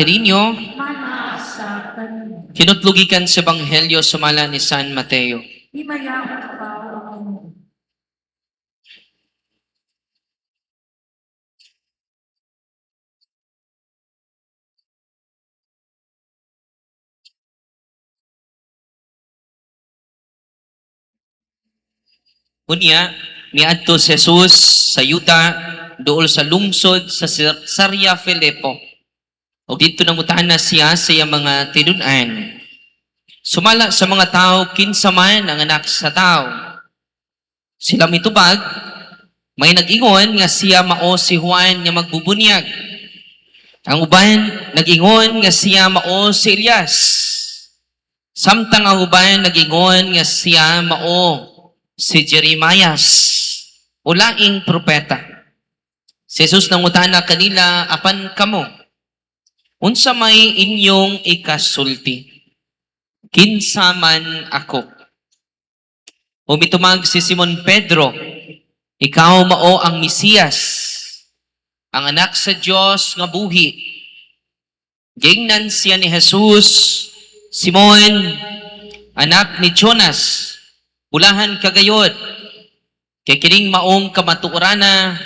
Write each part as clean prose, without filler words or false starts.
kininyo, mana sa kanino. kinutlugikan sa Ebanghelyo sumala ni San Mateo. Himayamot ka, O Panginoon. Unya, miadto si Jesus sa yuta dool sa lungsod sa Caesarea Philippo. O dito nangutahan na siya sa iyang mga tinun-an. Sumala sa mga tao, kinsa man ang anak sa tao. Sila mitubag, may nag-ingon nga siya mao si Juan nga magbubunyag. Ang uban, nag-ingon nga siya mao si Elias. Samtang ang uban, nag-ingon nga siya mao si Jeremias, o laing propeta. Si Jesus nangutana kanila, apan kamo, unsa may inyong ikasulti? Kinsa man ako? Umitumag si Simon Pedro, ikaw mao ang Mesiyas, ang anak sa Dios nga buhi. Gingnan siya ni Jesus, Simon, anak ni Jonas, ulahan kagayod, kay kining maong kamatuorana,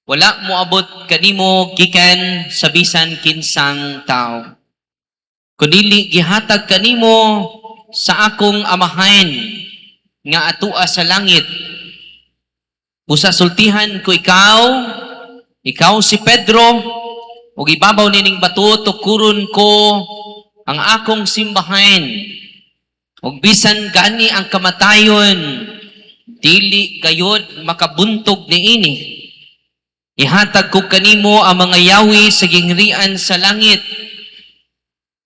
wala mo abot kanimo gikan sa bisan kinsang tao. Kunili gihatag kanimo sa akong amahan nga atua sa langit. Usa sultihan ko ikaw si Pedro, ug ibabaw nining bato tukuron ko ang akong simbahan. Ug bisan gani ang kamatayon, dili gayod makabuntog niini. Ihatag ko kanimo ang mga yawi sa ginghrian sa langit.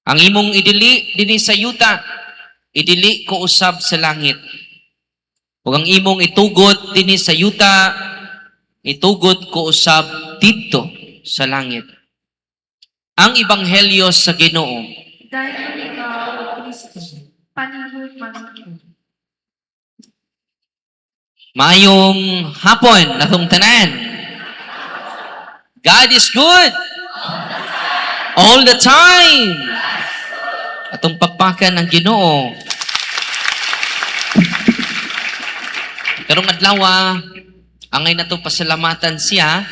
Ang imong idili dinhi sa yuta, idili ko usab sa langit. Ug ang imong itugot dinhi sa yuta, itugot ko usab didto sa langit. Ang ebanghelyo sa Ginoo. Dahil ikaw, O Kristo, panahon man. Maayong hapon natong tanan. God is good. All the time. Atong pagpakan ng Ginoo. Karong adlaw, angay nato pasalamatan siya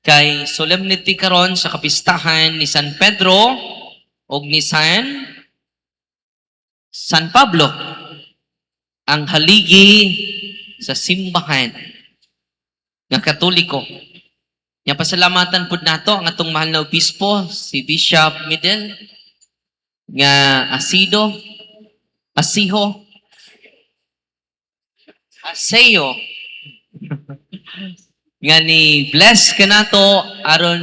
kay solemnity karon sa kapistahan ni San Pedro ug ni San Pablo, ang haligi sa simbahan nga Katoliko. Nga pasalamatan pud nato ang atong mahal na obispo, si Bishop Midel, nga Aseo, nga ni bless ka nato aron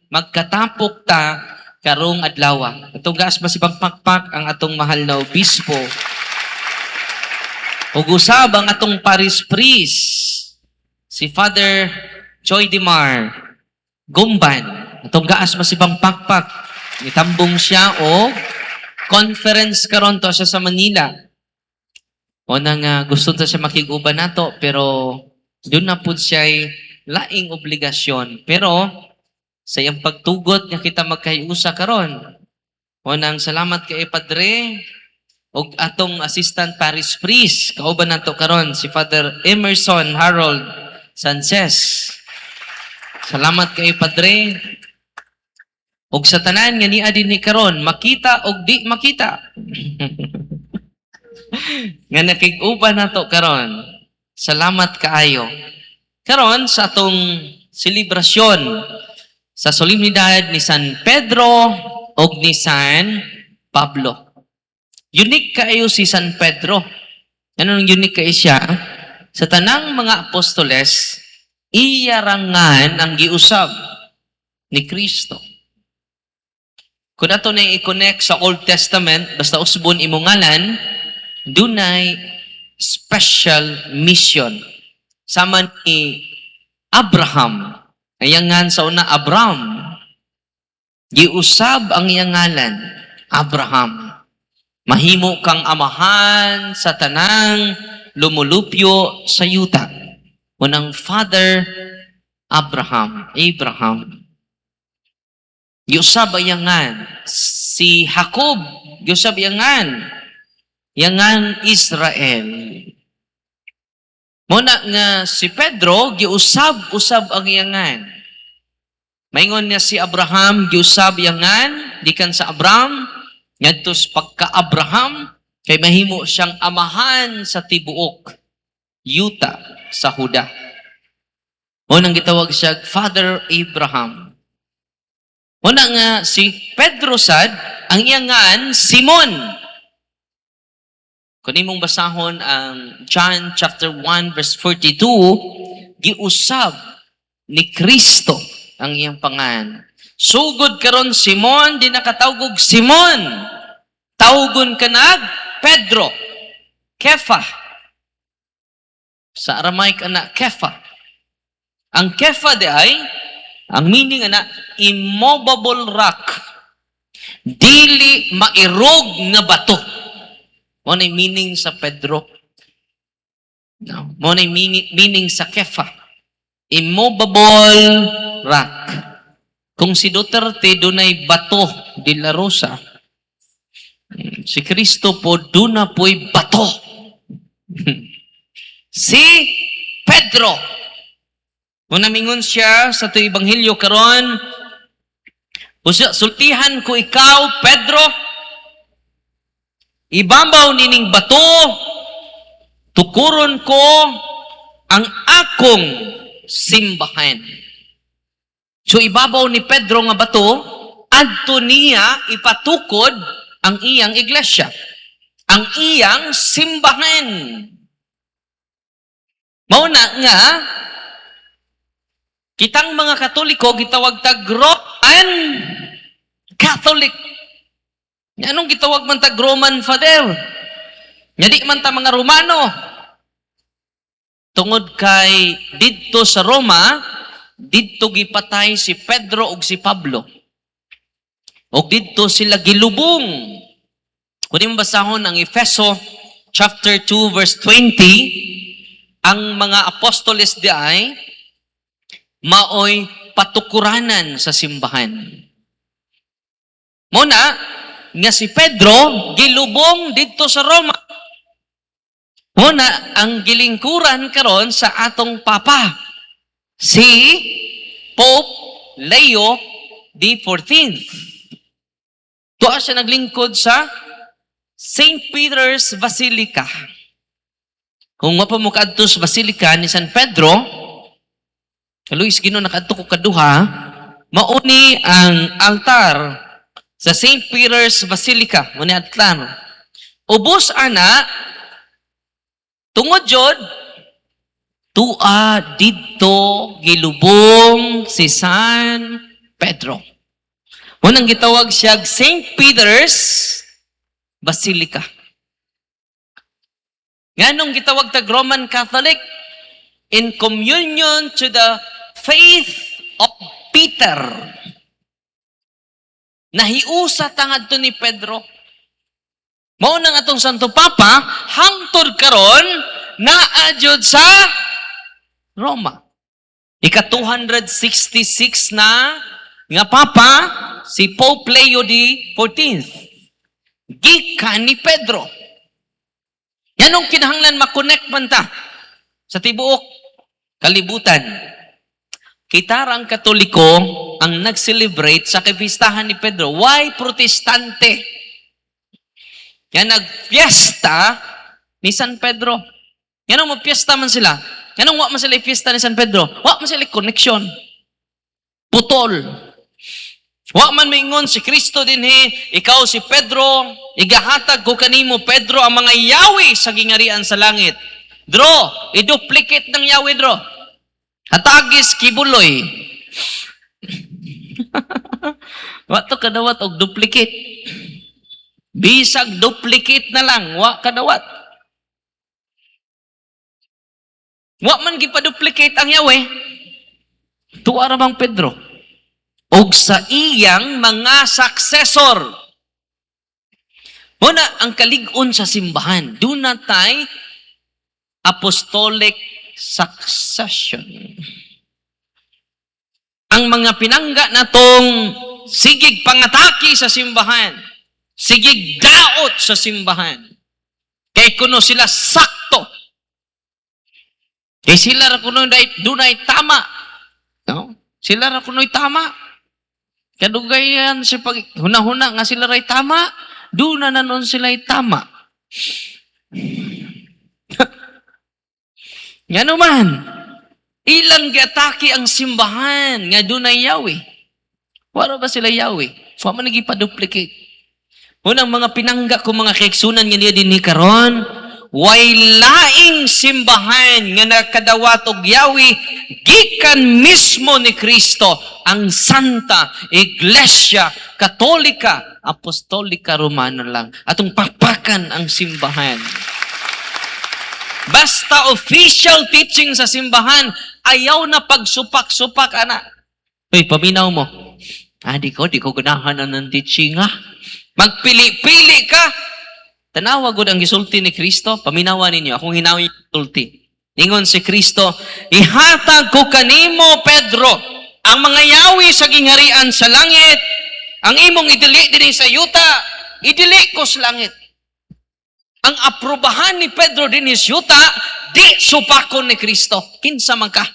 magkatapok ta karong adlaw. Atong gaas masibang pakpak ang atong mahal na obispo. Ug usab ang atong parish priest, si Father Joy Dimar Gumban. Atong gaas masibang pakpak. Nitambong siya o conference karon to siya sa Manila. O nang gusto ta siya makiguban nato, pero doon na po siya laing obligasyon. Pero sa iyang pagtugot nga kita magkahiusa karon. O nang salamat kay Padre o atong assistant parish priest, kauban nato karon si Father Emerson Harold Sanchez. Salamat kay Padre. Og sa tanan nga niya din ni karon, makita og di makita. Nga nakig-uban nato karon. Salamat kaayo. Karon sa atong selebrasyon sa solemnidad ni San Pedro ug ni San Pablo. Unique kaayo si San Pedro. Ano nang unique kaayo siya? Sa tanang mga apostoles, iyarangan ang giusab ni Kristo. Kung ato na i-connect sa Old Testament, basta usbon imong ngalan, dunay special mission. Sama ni Abraham, ayangan sa una Abraham, giusab ang iyang ngalan, Abraham. Mahimo kang amahan sa tanang lumulupyo sa yuta. Unang Father Abraham. giusab ayangan. Si Jacob, giusab yangan. Yangan Israel. Muna nga si Pedro, giusab-usab ang yangan. Maingon niya si Abraham, giusab yangan, gikan sa Abraham, ngadto sa pagka-Abraham, kay mahimo siyang amahan sa tibuok, yuta sa Huda. Unang gitawag siya, Father Abraham. Una nga si Pedro sad, ang yangan, Simon. Kung imong basahon ang John chapter 1 verse 42, giusab ni Kristo ang iyang pangan. Sugod karon Simon, di nakatawgog Simon. Tawgon ka na Pedro. Kefa. Sa Aramaic ana Kefa. Ang Kefa di ay, ang meaning ana, immovable rock. Dili mairog nga bato. Mo na meaning sa Pedro. No. Mo na meaning sa Kefa. Immovable rock. Kung si Duterte dunay bato de la Rosa, si Kristo po duna po'y bato. Si Pedro. Kung namingon siya sa ito Ebanghelyo karon, sultihan ko ikaw, Pedro, ibabaw nining bato, tukuron ko ang akong simbahan. So ibabaw ni Pedro nga bato, adto niya ipatukod ang iyang iglesia, ang iyang simbahan. Mauna nga, kitang mga Katoliko, gitawag tag Roman Catholic. Anong gitawag man tag Roman Father? Nga di man ta mga Romano. Tungod kay didto sa Roma, didto gipatay si Pedro ug si Pablo. Og didto sila gilubong. Kung imong basahon ang Efeso chapter 2 verse 20, ang mga apostoles di ay maoy patukuranan sa simbahan. Muna, nga si Pedro, gilubong dito sa Roma. Muna, ang gilingkuran karon sa atong Papa, si Pope Leo XIV. Tuwa siya naglingkod sa St. Peter's Basilica. Kung mapamukadto sa Basilica ni San Pedro, Luis Gino nakadto ko kaduha, mauni ang altar sa St. Peter's Basilica, muni altar. Ubos ana, tungod jod, tua dito gilubong si San Pedro. Unang gitawag siya St. Peter's Basilica. Nganong gitawag tag Roman Catholic? In communion to the faith of Peter. Nahiusa tangad to ni Pedro. Mao nang atong Santo Papa, hangtod karon naadjud sa Roma. Ika-266 na nga Papa, si Pope Leo XIV. Gikan ni Pedro. Yanong kinahanglan makonect man ta sa tibuok kalibutan. Kita rang Katoliko ang nag-celebrate sa kapistahan ni Pedro. Why protestante? Yan nagpiesta ni San Pedro. Yanong magpiesta man sila. Yanong wa man sila ipiesta ni San Pedro. Wa man sila connection. Putol. Wa man maingon si Kristo dinhi, ikaw si Pedro, igahatag ko kanimo Pedro ang mga yawi sa gingarian sa langit. Dro, i-duplicate ng yawi dro. Hatagis kibuloy. Wa to kadawat og duplicate. Bisag duplicate na lang, wa kadawat. Wa man gipa-duplicate ang yawi. Tuwa ra bang Pedro? Og sa iyang mga successor. Muna, ang kalig-on sa simbahan, do not tay apostolic succession. Ang mga pinangga natong sigig pangataki sa simbahan, sigig daot sa simbahan. Kay kuno sila sakto. Kay sila ra kuno dunay tama. No? Sila ra kuno'y tama. Kadugayan si pag huna-huna nga sila ray tama, doon na nanon sila'y tama. Nga naman, ilang giatake ang simbahan nga dunay Yahweh. Wala ba sila Yahweh? Wa man nagipa-duplicate. Unang mga pinangga ko mga kaigsunan nga niya din ni karon, way laing simbahan nga nakadawat og Yahweh gikan mismo ni Kristo, ang Santa Iglesia Katolika Apostolika Romana lang. Atong pakpakan ang simbahan. Basta official teaching sa simbahan, ayaw na pagsupak-supak, anak. Uy, paminaw mo. Di ko ganahan na ng teaching, ha? Magpili-pili ka. Tanawa gud ang gisulti ni Kristo, paminawan ninyo. Akong hinawi yung gisulti. Ingon si Kristo, ihatag ko kanimo, Pedro, ang mga yawi sa gingharian sa langit, ang imong idili din sa yuta, idili ko sa langit. Ang aprobahan ni Pedro din is yuta, di supakon ni Kristo. Kinsa man ka?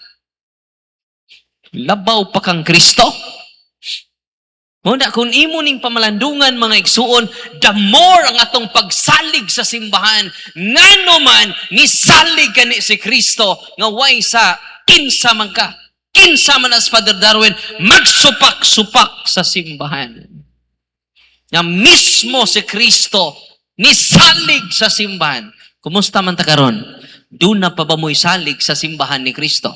Labaw pa kang Kristo? Muna, kung imo ning pamalandungan mga igsuon, the more ang atong pagsalig sa simbahan, ngano man ni salig kani si Kristo, nga way sa kinsa man ka, kinsa man as Father Darwin, magsupak-supak sa simbahan. Nga mismo si Kristo, ni salig sa simbahan. Kumusta man ta karon? Doon na pa ba mo'y salig sa simbahan ni Kristo?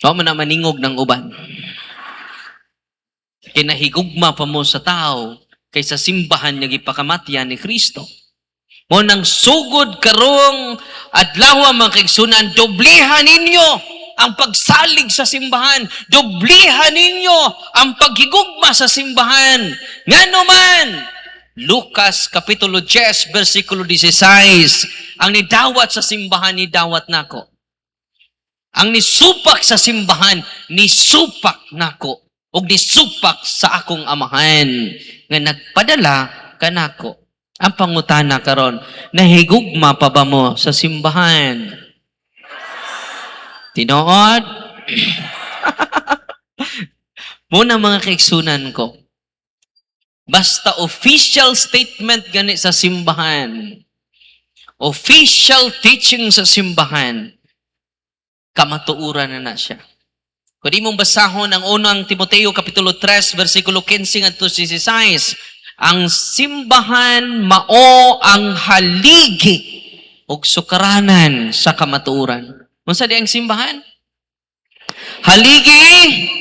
O man na maningog ng uban. Kinahigugma pa mo sa tao kaysa simbahan niya gipakamatyan ni Kristo. Mo nang sugod karong adlaw mga kaigsunan, doblihan ninyo ang pagsalig sa simbahan. Doblihan ninyo ang paghigugma sa simbahan. Ngano man, Lucas Kapitulo 10, versikulo 16, ang nidawat sa simbahan, nidawat nako. Ang nisupak sa simbahan, nisupak nako. O nisupak sa akong amahan nga nagpadala kanako. Ang pangutana karon, nahigugma pa ba mo sa simbahan? Tinuod? Muna mga kaigsunan ko, basta official statement gani sa simbahan, official teaching sa simbahan, kamatuuran na siya. Kung di mong basahon ang unang Timoteo Kapitulo 3, versikulo 15 at 16, ang simbahan mao ang haligi o sukaranan sa kamatuuran. Unsa di ang simbahan? Haligi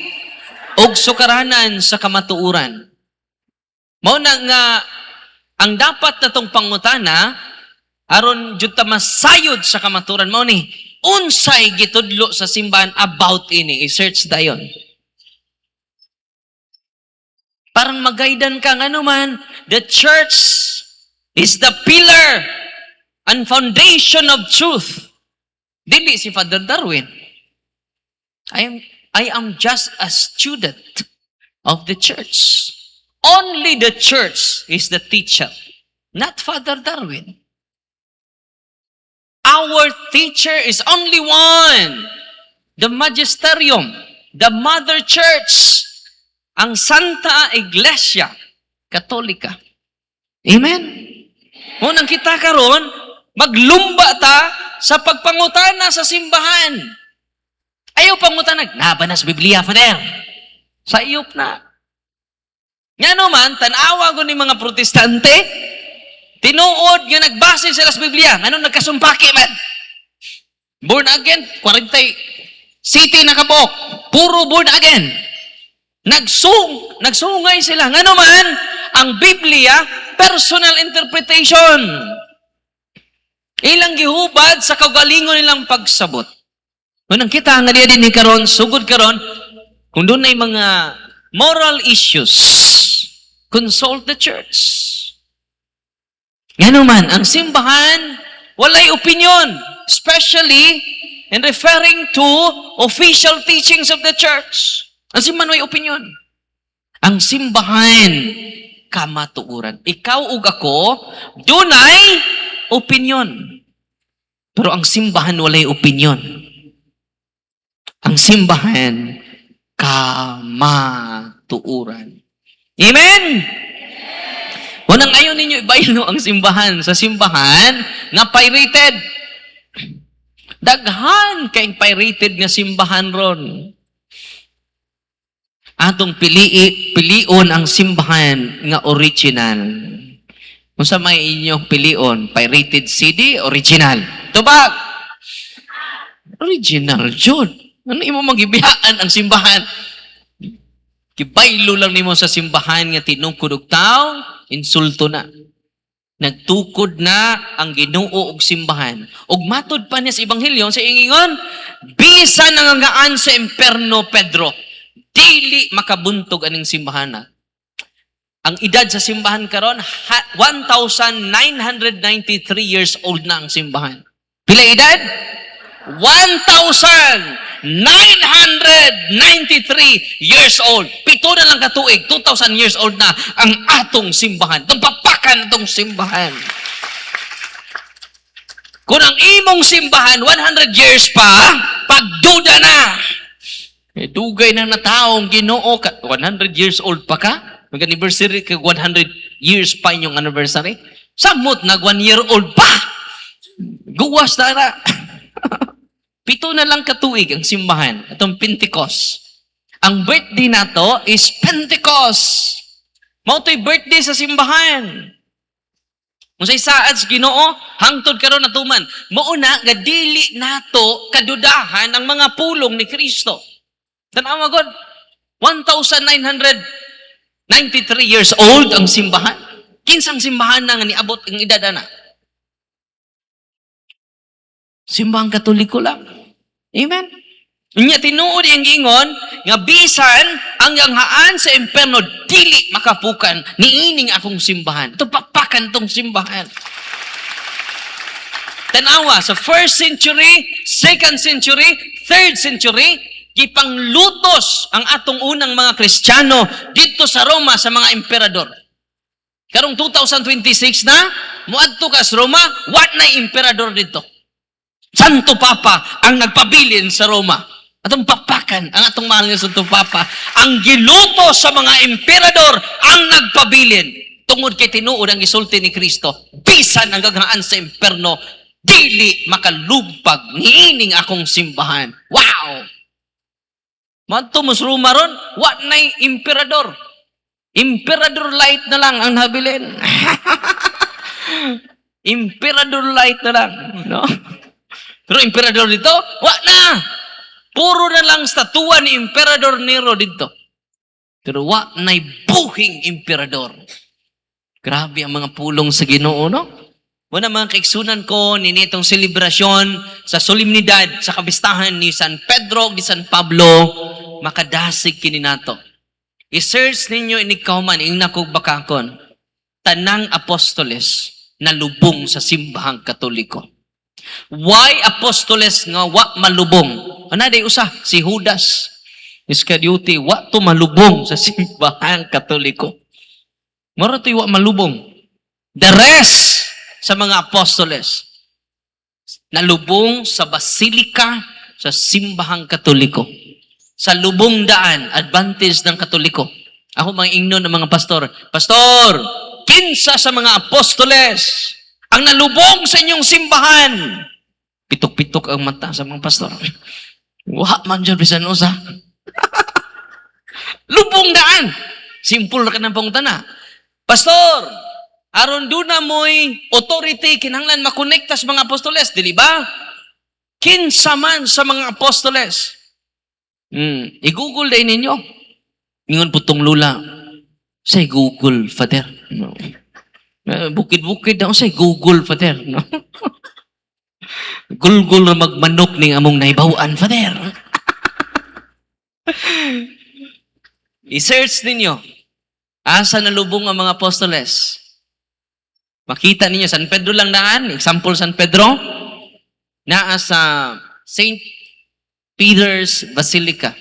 o sukaranan sa kamatuuran. Mao na nga ang dapat natong pangutana aron jud ta masayod sa kamaturan mao ni unsay gitudlo sa simbahan about ini, i-search dayon. Parang magaydan ka ano man, the church is the pillar and foundation of truth. Dili si Father Darwin. I am just a student of the church. Only the church is the teacher, not Father Darwin. Our teacher is only one. The magisterium, the mother church, ang Santa Iglesia Katolika. Amen? Munang kita karon, maglumba ta sa pagpangutana sa simbahan. Ayaw pangutana, naba na sa Biblia, Father. Sa iyop na. Nga naman, tanawa ko ni mga protestante, tinuod nga nagbase sila sa Biblia. Anong nagkasumpaki man? Born again, 40 city na kabok. Puro born again. Nagsungay sila. Nga naman, ang Biblia, personal interpretation. Ilang gihubad sa kagalingon nilang pagsabot. Nung kita nga diya din ni karon, sugod karon, kung doon ay mga moral issues, consult the church. Nga naman, ang simbahan, walay opinion, especially in referring to official teachings of the church. Ang simbahan may opinion. Ang simbahan, kamatuoran. Ikaw ug ako, dunay opinion. Pero ang simbahan walay opinion. Ang simbahan, kamatuoran. Amen? Unang ayaw ninyo ibaylo ang simbahan. Sa simbahan, nga pirated. Daghan kay pirated nga simbahan ron. Atong pilion ang simbahan nga original. Kung sa may inyong pilion, pirated CD, original. Tubag! Original, Jud. Ano imo magibiyaan ang simbahan? Kibaylo lang nimo sa simbahan nga tinungkod og tao, insulto na. Nagtukod na ang Ginoo og simbahan. Og matod pa niya sa ebanghelyo sa ingon, bisan nangangaan sa imperno Pedro, dili makabuntog aning simbahan na. Ang edad sa simbahan karon 1,993 years old na ang simbahan. Pila edad? 1,993 years old. Pito na lang katuig, 2,000 years old na ang atong simbahan. Itong papakan itong simbahan. Kung ang imong simbahan 100 years pa, pagduda na. Dugay na nataong Ginoo ka 100 years old pa ka? Mag-anniversary ka 100 years pa inyong anniversary? Samot nag 1 year old pa. Guwas na na. Pito na lang katuig ang simbahan, itong Pentecost. Ang birthday nato is Pentecost. Mao to'y birthday sa simbahan. Kung sa isaad sa Ginoo, hangtod karon natuman. Mauna nga dili nato kadudahan ang mga pulong ni Kristo. Tanawa God, 1,993 years old ang simbahan. Kinsang simbahan na nga niabot ang edad na. Simbahang Katoliko lang. Amen? Nya tinuod ang gingon, nga bisan ang haan sa imperno, dili makapukan, niining akong simbahan. Ito papakan tong simbahan. Tanawa, sa 1st century, 2nd century, 3rd century, gipanglutos ang atong unang mga Kristiyano dito sa Roma sa mga emperador. Karong 2026 na, muadto ka sa Roma, what na emperador dito? Santo Papa ang nagpabilin sa Roma. Atong papakan, ang atong mahal nga Santo Papa, ang giluto sa mga emperador ang nagpabilin. Tungod kay tinuod ang gisulti ni Kristo, bisan ang gaghaan sa imperno, dili makalugpag niining akong simbahan. Wow! Madto mas Roma ron, what na emperador? Emperador light na lang ang nabilin. Emperador light na lang, no? Pero emperador dito, wa na. Puro na lang statua ni Emperador Nero dito. Pero wa na'y buhing emperador. Grabe ang mga pulong sa Ginoo, no? Muna mga kaiksunan ko, ninitong selebrasyon sa solemnidad sa kabistahan ni San Pedro, ni San Pablo, makadasig kini nato. I-search ninyo inikauman, inakog bakakon, tanang apostoles na lubong sa simbahang Katoliko. Why apostoles nga wa malubong? Ana day usa si Judas Iscariote wa to malubong sa simbahang Katoliko. Moro to wa malubong. The rest sa mga apostoles nalubong sa basilika sa simbahang Katoliko. Sa lubong daan, advantage ng Katoliko. Ako mga ingnon ng mga pastor, Pastor, kinsa sa mga apostoles ang nalubong sa inyong simbahan? Pitok-pitok ang mata sa mga pastor. Wa man dyan bisan usa. Lubong daan. Simple ka ng pangutana. Pastor, aron doon na mo'y authority kinahanglan makonekta sa mga apostoles, dili ba? Kinsa man sa mga apostoles. I-google din ninyo. Ingon putong lula. Say Google, Father. No. Bukid-bukid daw say Google, Father. No. Gulgul na magmanok ning among naibawaan, Father. I-search ninyo. Asa nalubong ang mga apostoles? Makita ninyo, San Pedro lang daan. Example, San Pedro. Naa sa St. Peter's Basilica.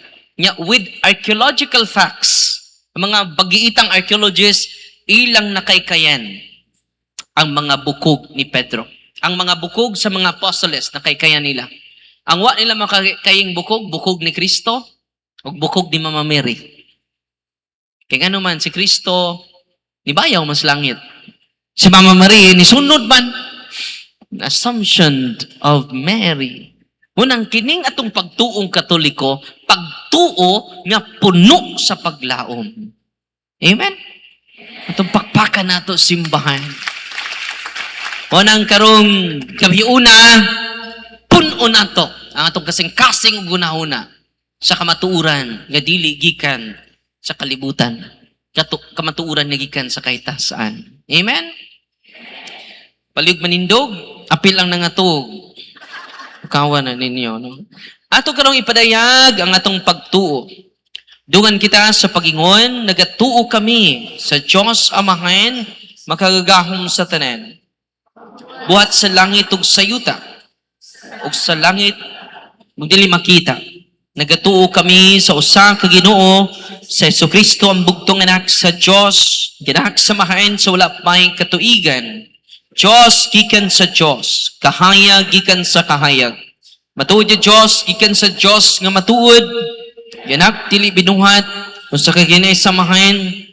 With archaeological facts, Ang mga bagiitang archaeologists, ilang nakaykayan ang mga bukog ni Pedro. Ang mga bukog sa mga apostoles, nakaykayan nila. Ang wa nila makakaying bukog, bukog ni Kristo, o bukog ni Mama Mary. Kaya nga naman, si Kristo, nibayaw mas langit. Si Mama Mary, nisunod man. Assumption of Mary. Munang kining atong pagtuong Katoliko, pagtuo nga puno sa paglaom. Amen? Atong pakpakan nato simbahan. Munang karong gabiuna, puno nato ang atong kasing-kasing gunahuna sa kamatuuran nga dili gikan sa kalibutan. Kamatuuran nga gikan sa kahitasan. Amen? Palig manindog, apil lang nangatog. Kawa na ninyo, no? Ato karong ipadayag ang atong pagtuo. Dungan kita sa pagingon, nagatuo kami sa Diyos Amahan, makagagahom sa tanan. Buhat sa langit ug sa yuta, ug sa langit ug dili makita. Nagatuo kami sa usa ka Ginoo, sa Jesucristo ang bugtong anak sa Dios, ginak sa mahain sa wala pay katuigan. Diyos gikan sa Diyos, kahayag gikan sa kahayag. Matuod ya Diyos gikan sa Diyos nga matuod, ginak dili binuhat, usa ka Ginoo sa mahain,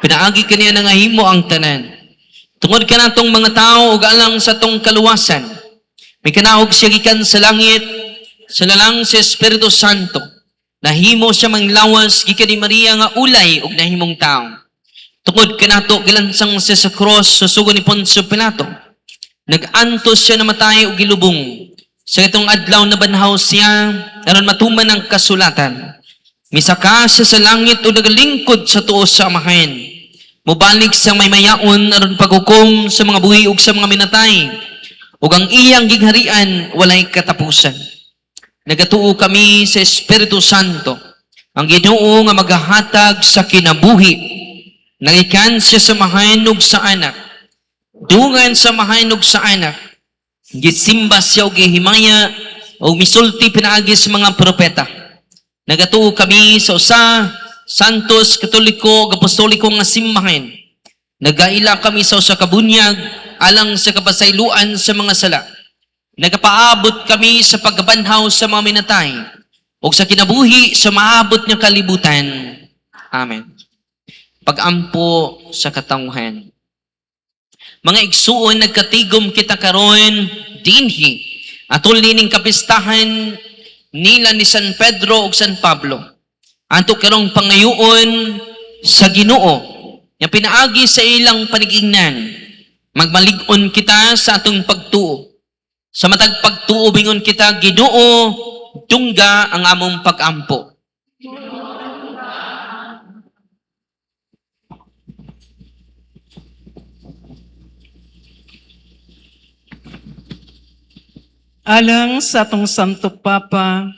pinaagi kaniya nga himo ang tanan. Tungod ka na tong mga tao ug alang sa tong kaluwasan. May kanaog siya gikan sa langit, sa lalang sa Espiritu Santo. Nahimo siya manglawas gikan ni Maria nga ulay ug nahimong tao. Tungod kanato gilansang siya sa cross sa sugo ni Poncio Pilato. Nag-antos siya namatay ug gilubong. Sa itong adlaw na banhaw siya aron matuman ang kasulatan. Misaka siya sa langit ug nagalingkod sa tuo sa Amahan. Mubalik sa may mayaon aron paghukom sa mga buhi ug sa mga minatay. Ug ang iyang gigharian walay katapusan. Nagatuo kami sa Espiritu Santo, ang Ginoo nga magahatag sa kinabuhi. Nagikan siya sa mahanog sa anak. Dungan sa mahanog sa anak. Gisimba siya o gihimaya o misulti pinaagi sa mga propeta. Nagatuo kami sa usa, Santos, Katoliko, Apostoliko nga simbahan. Nagaila kami sa usa ka bunyag alang sa kapasayloan sa mga sala. Nagapaabot kami sa pagbanhaw sa mga minatay o sa kinabuhi sa maabot nga kalibutan. Amen. Pagampo sa katawhan. Mga igsuon, nagkatigom kita karon dinhi atol nining kapistahan nila ni San Pedro ug San Pablo. Anto karong pangayoon sa Ginoo nga pinaagi sa ilang panigingnan. Magmalig-on kita sa atong pagtuo. Sa matag pagtuo bingon kita, Ginoo, tungga ang among pagampo. Alang sa atong Santo Papa,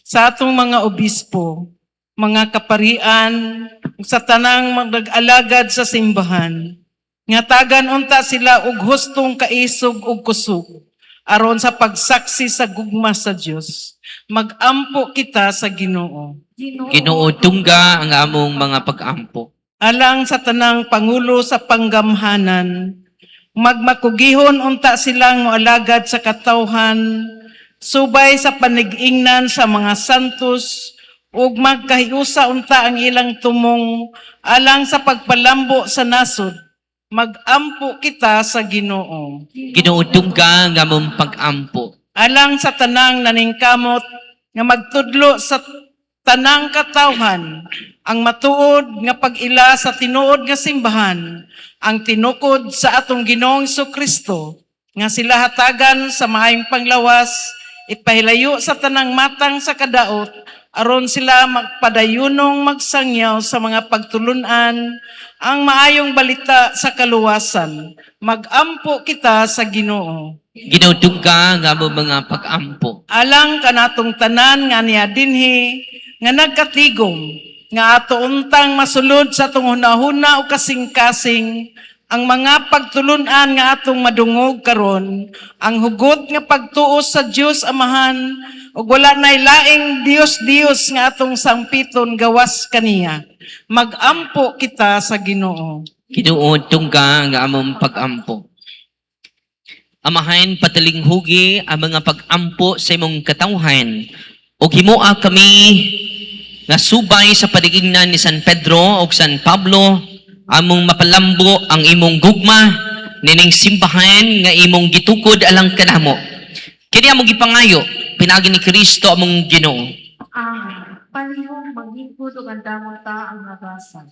sa atong mga obispo, mga kaparian, sa tanang mag-alagad sa simbahan, nga tagan unta sila og hustong kaisog ug kusog, aron sa pagsaksi sa gugma sa Dios. Magampo kita sa Ginoo. Ginoo, tungga ang among mga pagampo. Alang sa tanang pangulo sa panggamhanan, magmakugihon unta silang moalagad sa katawhan, subay sa panigingnan sa mga santos, ug magkahiusa unta ang ilang tumong, alang sa pagpalambo sa nasod. Magampo kita sa Ginoo. Ginoo, tungga ang among pagampo. Alang sa tanang naningkamot, nga magtudlo sa tanang katawhan, ang matuod nga pag-ila sa tinuod nga simbahan, ang tinukod sa atong Ginoong Jesucristo, nga sila hatagan sa maayong panglawas, ipahilayo sa tanang matang sa kadaot, aron sila magpadayunong magsangyaw sa mga pagtulunan, ang maayong balita sa kaluwasan. Magampo kita sa Ginoo. Ginoo, tungga ang among mga pagampo. Alang kanatong tanan nga niya dinhi, nga nagkatigom, nga ato untang masulod sa atong hunahuna o kasing-kasing, ang mga pagtulunan nga atong madungog karon, ang hugot nga pagtuo sa Dios Amahan, ug wala nay laing Dios nga atong sangpiton gawas kaniya. Magampo kita sa Ginoo. Ginoo tungga nga among pag-ampo. Amahan patalinghugi ang mga pag-ampo sa imong katawhan ug himoa kami nga subay sa padigingnan ni San Pedro ug San Pablo among mapalambo ang imong gugma nining simbahan nga imong gitukod alang kanamo. Kini among gipangayo pinagi ni Kristo among Ginoo. Amen. Palihog maghigod ug andamon ta ang nabasa.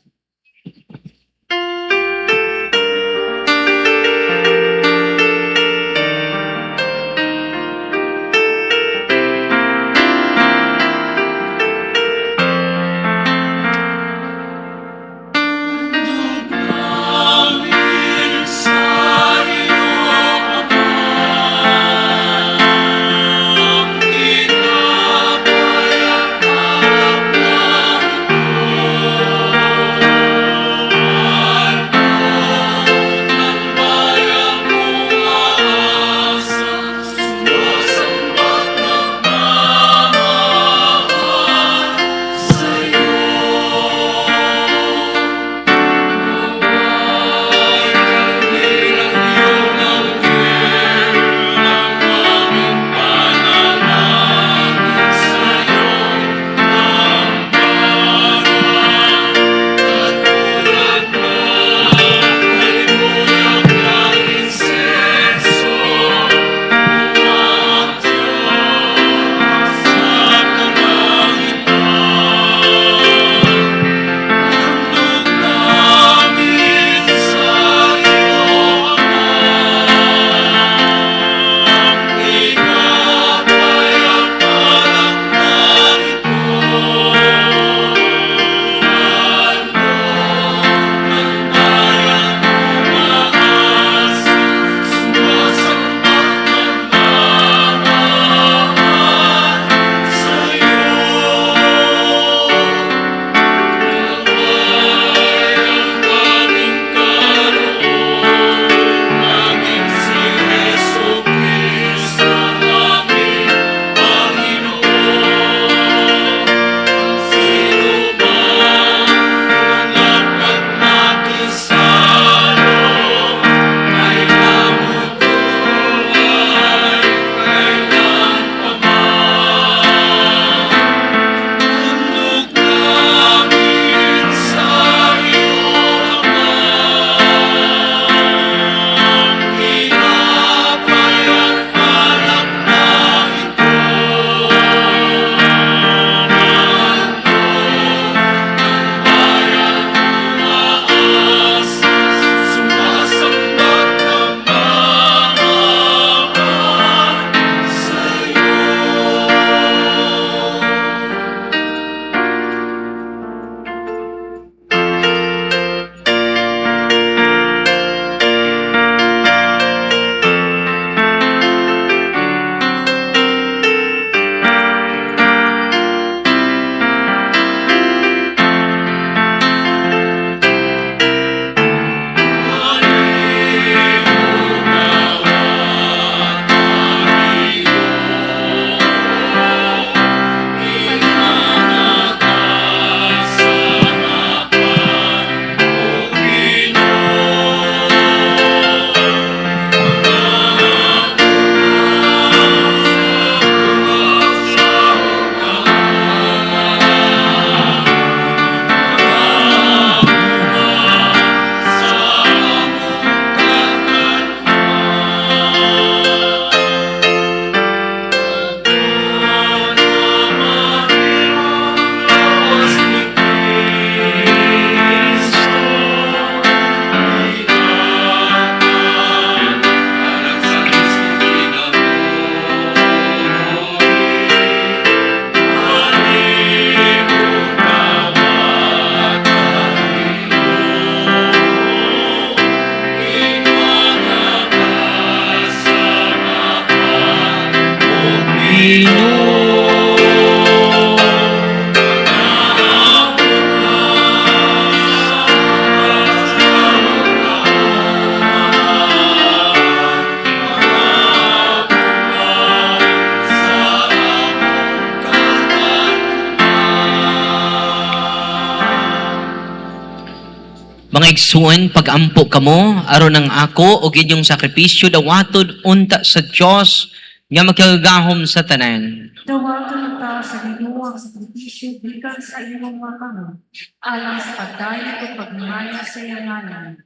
Mga igsuon, pag-ampo kamo, aron ang ako o inyong sakripisyo dawatod unta sa Dios nga magkagahom sa tanan. Dawato ng tao sa ginuwang sa sakripisyo bilang sa iyong mga kamot, alang sa pagdayag o pagmana sa iyanganan.